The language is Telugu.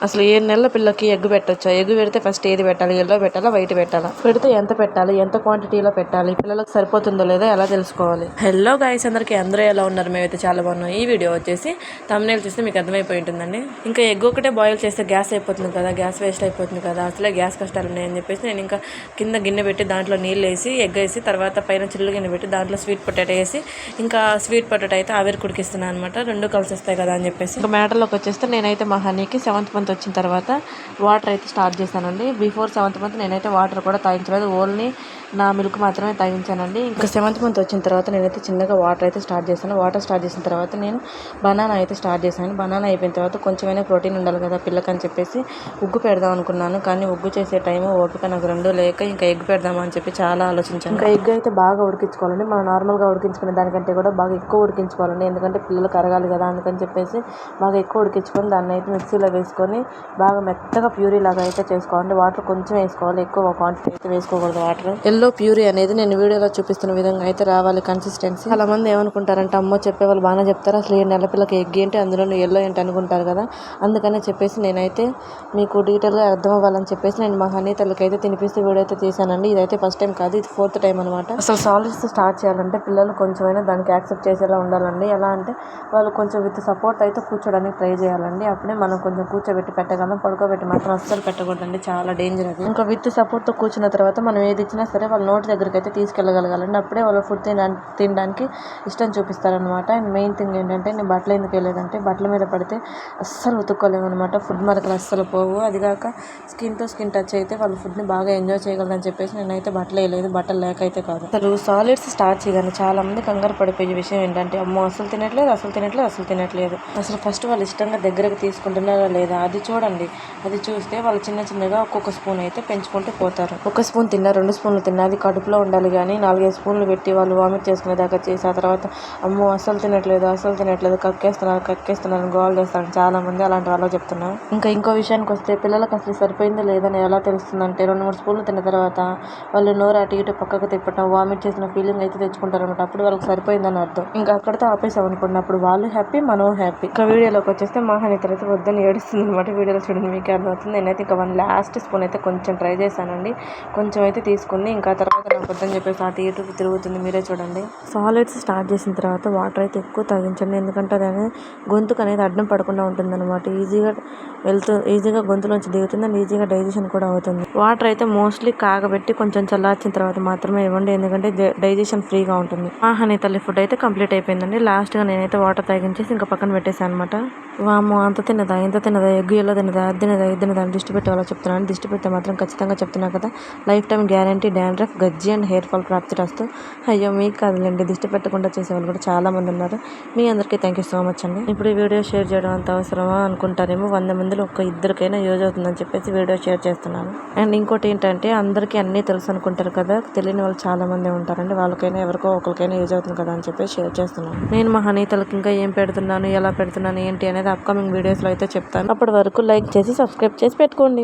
అసలు 7 నెలల పిల్లకి ఎగ్ పెట్టొచ్చా? ఎగ్ పెడితే ఫస్ట్ ఏది పెట్టాలి? యెల్లో పెట్టాలా, వైట్ పెట్టాలా? పెడితే ఎంత పెట్టాలి, ఎంత క్వాంటిటీలో పెట్టాలి, పిల్లలకు సరిపోతుందో లేదో ఎలా తెలుసుకోవాలి? హలో గైస్, అందరూ ఎలా ఉన్నారు? మేమైతే చాలా బాగున్నాం. ఈ వీడియో వచ్చేసి థంబ్నెయిల్ చూస్తే మీకు అర్థమైపోయి ఉంటుందండి. ఇంకా ఎగ్ ఒకటే బాయిల్ చేస్తే గ్యాస్ అయిపోతుంది కదా, గ్యాస్ వేస్ట్ అయిపోతుంది కదా, అసలే గ్యాస్ కష్టాలు ఉన్నాయని చెప్పేసి నేను ఇంకా కింద గిన్నె పెట్టి దాంట్లో నీళ్ళు వేసి ఎగ్ వేసి తర్వాత పైన చిల్లు గిన్నె పెట్టి దాంట్లో స్వీట్ పొటాటో వేసి ఇంకా స్వీట్ పొటాటో అయితే ఆవిరి కుడికిస్తున్నాను అనమాట. రెండు కలిసి వస్తాయి కదా అని చెప్పేసి. ఇంకా మ్యాటర్లోకి వచ్చేస్తే నేనైతే మా హనీకి 7th మంత్ వచ్చిన తర్వాత వాటర్ అయితే స్టార్ట్ చేశానండి. బిఫోర్ 7th మంత్ నేనైతే వాటర్ కూడా తాగించలేదు, ఓన్లీ నా మిల్క్ మాత్రమే తాగించానండి. ఇంకా 7th మంత్ వచ్చిన తర్వాత నేనైతే చిన్నగా వాటర్ అయితే స్టార్ట్ చేశాను. వాటర్ స్టార్ట్ చేసిన తర్వాత నేను బనానా అయితే స్టార్ట్ చేశాను. బనానా అయిపోయిన తర్వాత కొంచెమైనా ప్రోటీన్ ఉండాలి కదా పిల్లకని చెప్పేసి ఉగ్గు పెడదాం అనుకున్నాను. కానీ ఉగ్గు చేసే టైము ఓపిక నాకు రెండు లేక ఇంకా ఎగ్ పెడదామా అని చెప్పి చాలా ఆలోచించాను. ఇంకా ఎగ్ అయితే బాగా ఉడికించుకోవాలండి. మనం నార్మల్గా ఉడికించుకునే దానికంటే కూడా బాగా ఎక్కువ ఉడికించుకోవాలండి, ఎందుకంటే పిల్లలకు అరగాలి కదా. అందుకని చెప్పేసి బాగా ఎక్కువ ఉడికించుకొని దాన్ని అయితే మిక్సీలో వేసుకొని బాగా మెత్తగా ప్యూరీ లాగా అయితే చేసుకోవాలి. వాటర్ కొంచెం వేసుకోవాలి, ఎక్కువ క్వాంటిటీ అయితే వేసుకోకూడదు. వాటర్ ఎల్లో ప్యూరీ అనేది నేను వీడియోలో చూపిస్తున్న విధంగా అయితే రావాలి కన్సిస్టెన్సీ. చాలా మంది ఏమనుకుంటారంటే అమ్మో చెప్పేవాళ్ళు బాగానే చెప్తారు, అసలు 7 నెలల పిల్లకి ఎగ్ ఏంటి, అందులో ఎల్లో ఏంటి అనుకుంటారు కదా. అందుకనే చెప్పేసి నేనైతే మీకు డీటెయిల్గా అర్థం అవ్వాలని చెప్పేసి నేను మా హనీ తల్లికి అయితే తినిపిస్తూ వీడియో అయితే తీసానండి. ఇదైతే ఫస్ట్ టైం కాదు, ఇది 4th టైం అనమాట. అసలు సాలిడ్స్ స్టార్ట్ చేయాలంటే పిల్లలు కొంచెమైనా దానికి యాక్సెప్ట్ చేసేలా ఉండాలండి. ఎలా అంటే వాళ్ళు కొంచెం విత్ సపోర్ట్ అయితే కూర్చోడానికి ట్రై చేయాలండి. అప్పుడే మనం కొంచెం కూర్చోబెట్టి పెట్టగలం, పడుకోబెట్టి మాత్రం అస్సలు పెట్టకూడదండి, చాలా డేంజర్ అది. ఇంకా విత్ సపోర్ట్తో కూర్చున్న తర్వాత మనం ఏది ఇచ్చినా సరే వాళ్ళ నోటి దగ్గరికి అయితే తీసుకెళ్ళగలగాలండి. అప్పుడే వాళ్ళ ఫుడ్ తినడానికి ఇష్టం చూపిస్తారనమాట. అండ్ మెయిన్ థింగ్ ఏంటంటే నేను బట్టలు ఎందుకు వేయలేదంటే బట్టల మీద పడితే అస్సలు ఉతుక్కోలేము అనమాట, ఫుడ్ మరకలు అస్సలు పోవు. అదిగాక స్కిన్ టు స్కిన్ టచ్ అయితే వాళ్ళ ఫుడ్ని బాగా ఎంజాయ్ చేయగలరని చెప్పేసి నేనైతే బట్టలు వేయలేదు, బట్టలు లేక అయితే కాదు. అసలు సాలిడ్స్ స్టార్ట్ చేయగానే చాలా మంది కంగారు పడిపోయే విషయం ఏంటంటే అమ్మో అసలు తినట్లేదు, అసలు ఫస్ట్ వాళ్ళు ఇష్టంగా దగ్గరకు తీసుకుంటున్నారా లేదా అది చూడండి. అది చూస్తే వాళ్ళు చిన్నగా ఒక్కొక్క స్పూన్ అయితే పెంచుకుంటూ పోతారు. ఒక స్పూన్ తిన్నా, 2 స్పూన్లు తిన్నా అది కడుపులో ఉండాలి. కానీ 4-5 స్పూన్లు పెట్టి వాళ్ళు వామిట్ చేసుకునేదాకా చేసి ఆ తర్వాత అమ్మో అసలు తినట్లేదు కక్కేస్తున్నారు గోల్ చేస్తాను. చాలా మంది అలాంటి వాళ్ళు చెప్తున్నారు. ఇంకో విషయానికి వస్తే పిల్లలకు అసలు సరిపోయిందో లేదని ఎలా తెలుస్తుందంటే 2-3 స్పూన్లు తిన్న తర్వాత వాళ్ళు నోరు అటు ఇటు పక్కకు తిప్పటం, వామిట్ చేసిన ఫీలింగ్ అయితే తెచ్చుకుంటారు అనమాట. అప్పుడు వాళ్ళకి సరిపోయిందని అర్థం. ఇంకా అక్కడితో ఆపేసాం అనుకున్నప్పుడు అప్పుడు వాళ్ళు హ్యాపీ, మనం హ్యాపీ. ఇంకా వీడియోలోకి వచ్చేస్తే మా హనీ అయితే వద్దని ఏడుస్తుంది అనమాట. వీడియోలో చూడండి మీకు అర్థమవుతుంది. నేనైతే ఇంకా 1 లాస్ట్ స్పూన్ అయితే కొంచెం ట్రై చేశానండి, కొంచెం అయితే తీసుకుని ఇంకా తర్వాత నాకు వద్దని చెప్పేసి అటు ఇటు తిరుగుతుంది, మీరే చూడండి. సాలిడ్స్ స్టార్ట్ చేసిన తర్వాత వాటర్ అయితే ఎక్కువ తాగించండి, ఎందుకంటే అది గొంతుకు అనేది అడ్డం పడకుండా ఉంటుంది అనమాట. ఈజీగా గొంతులోంచి దిగుతుంది అండ్ ఈజీగా డైజెషన్ కూడా అవుతుంది. వాటర్ అయితే మోస్ట్లీ కాగబెట్టి కొంచెం చల్లార్చిన తర్వాత మాత్రమే ఇవ్వండి, ఎందుకంటే డైజెషన్ ఫ్రీగా ఉంటుంది. మా హనీ తల్లి ఫుడ్ అయితే కంప్లీట్ అయిపోయిందండి. లాస్ట్గా నేనైతే వాటర్ తాగించేసి ఇంకా పక్కన పెట్టేసాను అనమాట. వామ్మో అంత తినదా, ఇంత తినదా, ఎగ్ ఎలా తినదా, అది తినదా అని దిష్టి పెట్టి అలా చెప్తున్నాను. దిష్టి పెడితే మాత్రం ఖచ్చితంగా చెప్తున్నా కదా, లైఫ్ టైం గ్యారంటీ డాండ్రఫ్, గజ్జి అండ్ హెయిర్ ఫాల్ ప్రాప్తిరస్తు. అయ్యో మీకు కాదులేండి, దిష్టి పెట్టకుండా చేసేవాళ్ళు కూడా చాలా మంది ఉన్నారు. మీ అందరికీ థ్యాంక్ యూ సో మచ్ అండి. ఇప్పుడు ఈ వీడియో షేర్ చేయడం అంత అవసరమా అనుకుంటారేమో, 100 మందిలో ఒక్క ఇద్దరికైనా యూజ్ అవుతుందని చెప్పేసి వీడియో షేర్ చేస్తున్నాను. అండ్ ఇంకోటి ఏంటంటే అందరికీ అన్నీ తెలుసు అనుకుంటారు కదా, తెలియని వాళ్ళు చాలా మంది ఉంటారండి. వాళ్ళకైనా ఎవరికో ఒకరికైనా యూజ్ అవుతుంది కదా అని చెప్పేసి షేర్ చేస్తున్నాను. నేను మా హనీ తల్లికి ఇంకా ఏం పెడుతున్నాను, ఎలా పెడుతున్నాను ఏంటి అనేది అప్కమింగ్ వీడియోస్లో అయితే చెప్తాను. అప్పటి వరకు లైక్ చేసి సబ్స్క్రైబ్ చేసి పెట్టుకోండి.